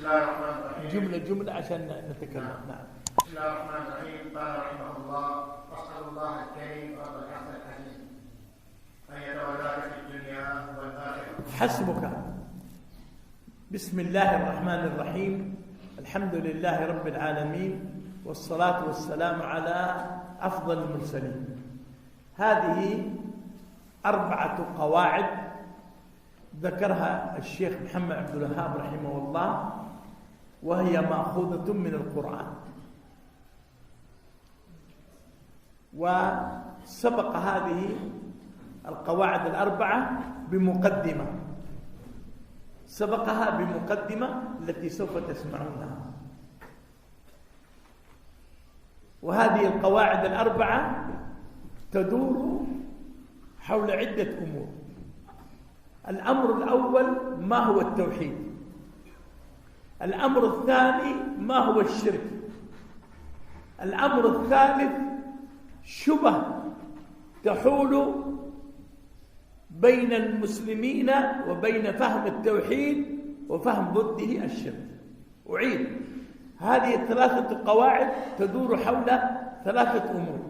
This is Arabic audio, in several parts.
الله الرحمن الرحيم. جملة عشان نتكلم. نعم. بسم الله الرحمن الرحيم. قال رحمه الله: أسأل الله الكريم رب العرش العظيم أن يتولاك في الدنيا والآخرة. حسبك. بسم الله الرحمن الرحيم. الحمد لله رب العالمين، والصلاة والسلام على أفضل المرسلين. هذه 4 قواعد ذكرها الشيخ محمد عبد الوهاب رحمه الله، وهي مأخوذة من القرآن. وسبق هذه القواعد 4 بمقدمة، سبقها بمقدمة التي سوف تسمعونها. وهذه القواعد 4 تدور حول عدة أمور. الأمر الأول: ما هو التوحيد؟ الأمر الثاني: ما هو الشرك؟ الأمر الثالث: شبه تحول بين المسلمين وبين فهم التوحيد وفهم ضده الشرك. أعيد: هذه 3 قواعد تدور حول 3 أمور: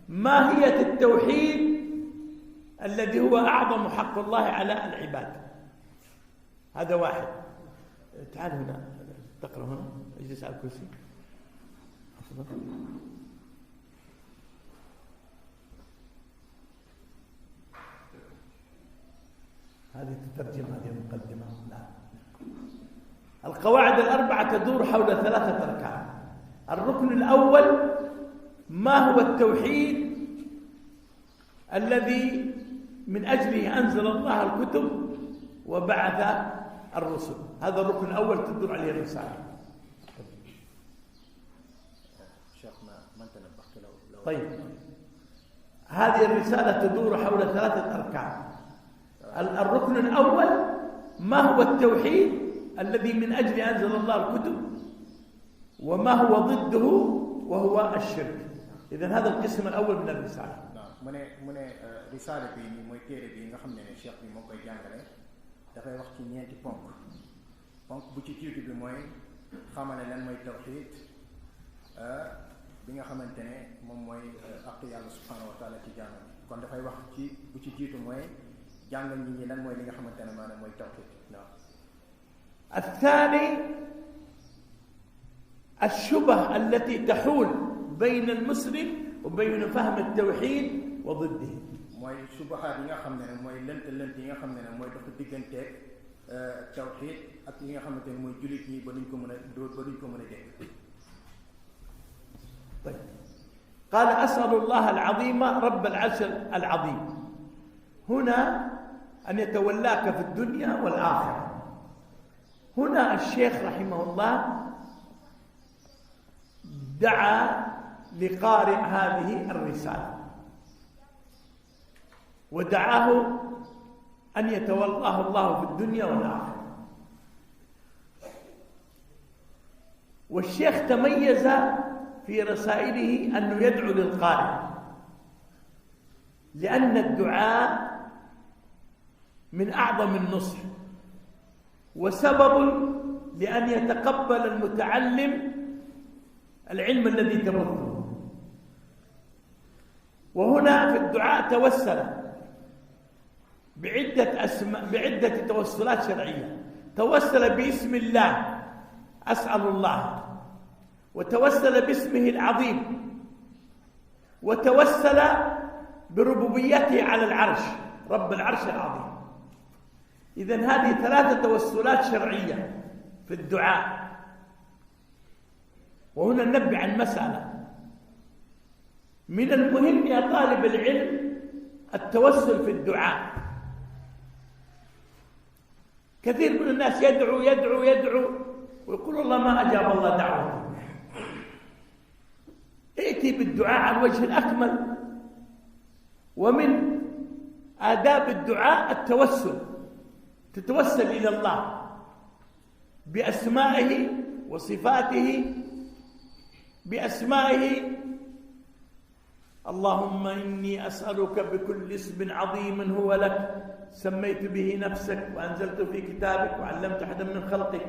ماهية التوحيد الذي هو أعظم حق الله على العباد، هذا واحد. تعال هنا، تقرأ هنا، اجلس على الكرسي. هذه تترجم هذه المقدمة. لا. القواعد 4 تدور حول 3 أركان. الركن الأول: ما هو التوحيد الذي من أجله أنزل الله الكتب وبعث الرسل. هذا الركن الأول تدور عليه الرسالة. ما انت نبهت له. طيب، هذه الرسالة تدور حول 3 أركان. الركن الأول: ما هو التوحيد الذي من أجل أنزل الله الكتب، وما هو ضده وهو الشرك. إذن هذا القسم الأول من الرسالة. mu ne risaale bi nii mooy téere bi nga xam ne cheikh bi moo koy jàngale dafay wax ci ñeenti ponk bu ci jiitu bi mooy xamale lan mooy tawxiid bi nga xamante ne moom mooy àq yàlla subhanahu wa taala ci jaam kon dafay wax ci bu ci jiitu mooy jàngal nit ñi lan mooy li nga xamante ne maanaam mooy tawxiid. الثاني: الشبه التي تحول بين المسلم وبين فهم التوحيد وضده. mooy subahaat yi nga xam ne mooy lënt yi nga xam ne mooy dafa digganteeg tawxiid ak yi nga xamante ne mooy jullit ñi ba duñ ko mën a dégg. طيب. قال: أسأل الله العظيم رب العرش العظيم هنا أن يتولاك في الدنيا والآخرة. هنا الشيخ رحمه الله دعا لقارئ هذه الرسالة ودعاه أن يتولاه الله في الدنيا والآخرة. والشيخ تميز في رسائله أنه يدعو للقارئ، لأن الدعاء من أعظم النصح، وسبب لأن يتقبل المتعلم العلم الذي تبثه. وهنا في الدعاء توسل بعدة توسلات شرعية. توسل باسم الله: أسأل الله، وتوسل باسمه العظيم، وتوسل بربوبيته على العرش، رب العرش العظيم. إذن هذه 3 توسلات شرعية في الدعاء. وهنا ننبه عن مسألة: من المهم يا طالب العلم التوسل في الدعاء. كثير من الناس يدعو يدعو يدعو ويقول والله ما أجاب الله دعوته. ائتي بالدعاء على الوجه الأكمل. ومن آداب الدعاء التوسل، تتوسل إلى الله بأسمائه وصفاته، بأسمائه: اللهم إني أسألك بكل اسم عظيم هو لك سميت به نفسك وأنزلت في كتابك وعلمت أحدا من خلقك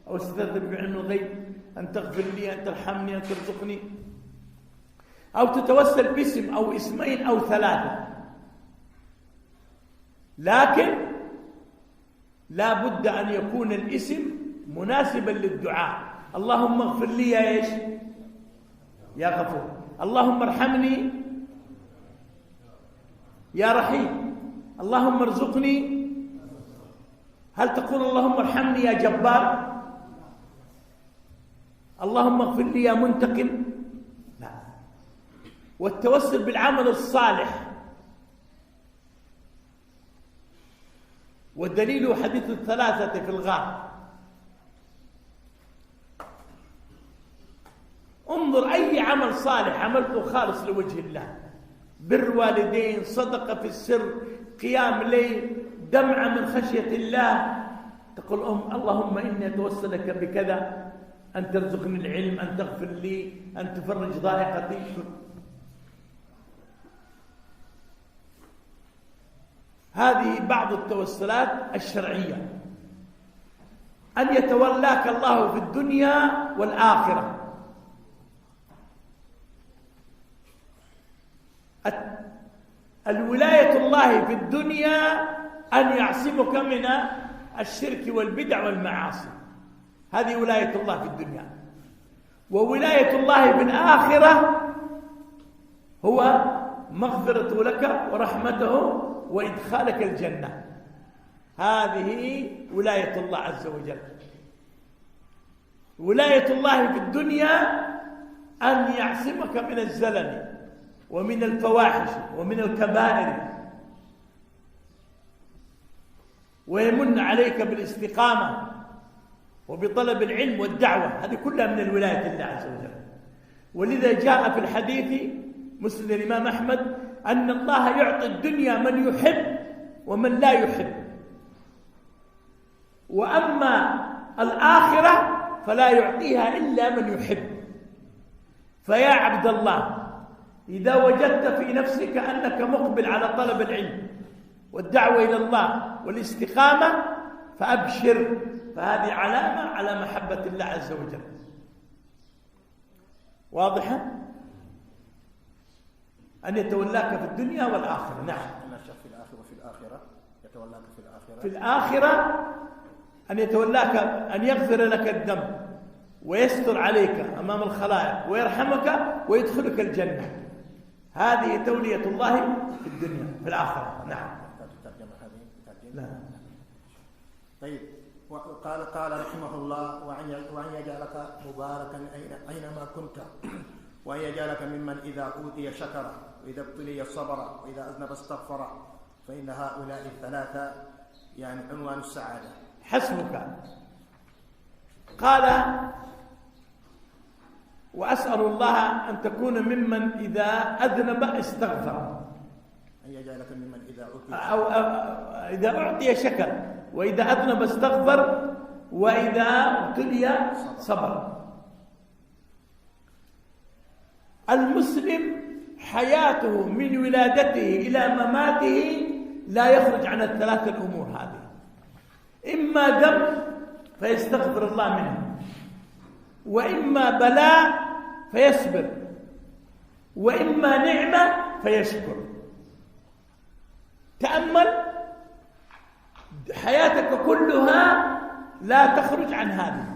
أو استأذن بعلم الغيب أن تغفر لي، أن ترحمني، أن ترزقني، أو تتوسل باسم أو اسمين أو ثلاثة. لكن لا بد أن يكون الاسم مناسبا للدعاء. اللهم اغفر لي يا إيش؟ يا غفور. اللهم ارحمني يا رحيم. اللهم ارزقني. هل تقول اللهم ارحمني يا جبار؟ اللهم اغفر لي يا منتقم؟ لا. والتوسل بالعمل الصالح، والدليل حديث الثلاثة في الغار. انظر أي عمل صالح عملته خالص لوجه الله، بر والدين، صدقة في السر، قيام ليل، دمعة من خشية الله، تقول اللهم إني أتوسلك بكذا، أن ترزقني العلم، أن تغفر لي، أن تفرج ضائقتي. هذه بعض التوسلات الشرعية. أن يتولاك الله في الدنيا والآخرة. الولاية الله في الدنيا أن يعصمك من الشرك والبدع والمعاصي، هذه ولاية الله في الدنيا. وولاية الله في الآخرة هو مغفرة لك ورحمته وإدخالك الجنة. هذه ولاية الله عز وجل. ولاية الله في الدنيا أن يعصمك من الزلل ومن الفواحش ومن الكبائر، ويمن عليك بالاستقامة وبطلب العلم والدعوة. هذه كلها من الولاية الله عز وجل. ولذا جاء في الحديث مسند الإمام أحمد أن الله يعطي الدنيا من يحب ومن لا يحب، وأما الآخرة فلا يعطيها إلا من يحب. فيا عبد الله، إذا وجدت في نفسك أنك مقبل على طلب العلم والدعوة إلى الله والاستقامة فأبشر، فهذه علامة على محبة الله عز وجل. واضحة؟ أن يتولاك في الدنيا والآخرة. نعم. أن الشيخ في الآخرة وفي الآخرة يتولاك في الآخرة. في الآخرة أن يتولاك، أن يغفر لك الذنب ويستر عليك أمام الخلائق ويرحمك ويدخلك الجنة. هذه تولية الله في الدنيا. في الآخرة. نعم. ترجمة هذه. لا. طيب. قال رحمه الله: وأن يجعلك مباركا أينما كنت، وأن يجعلك ممن إذا أوتي شكر، وإذا ابتلي صبر، وإذا أذنب استغفر، فإن هؤلاء الثلاثة يعني عنوان السعادة. حسبك. قال: وأسأل الله أن تكون ممن إذا أذنب استغفر، أن يجعلك ممن إذا أوتي أو إذا أعطي شكر، وإذا أذنب استغفر، وإذا ابتلي صبر. المسلم حياته من ولادته إلى مماته لا يخرج عن الثلاث الأمور هذه: إما ذنب فيستغفر الله منه، وإما بلاء فيصبر، وإما نعمة فيشكر. تأمل حياتك كلها لا تخرج عن هذه.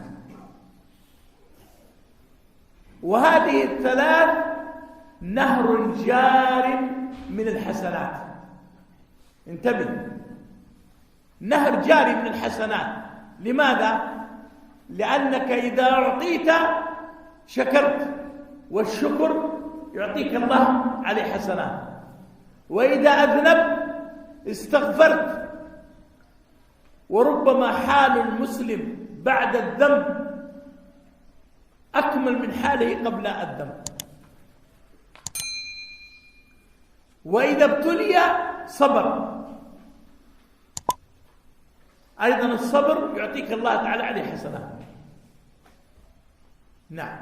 وهذه الثلاث نهر جار من الحسنات. انتبه، نهر جاري من الحسنات. لماذا؟ لأنك إذا أعطيت شكرت، والشكر يعطيك الله عليه حسنات. وإذا أذنبت استغفرت. وربما حال المسلم بعد الذنب أكمل من حاله قبل الذنب. وإذا ابتلي صبر. أيضا الصبر يعطيك الله تعالى عليه حسنات. نعم.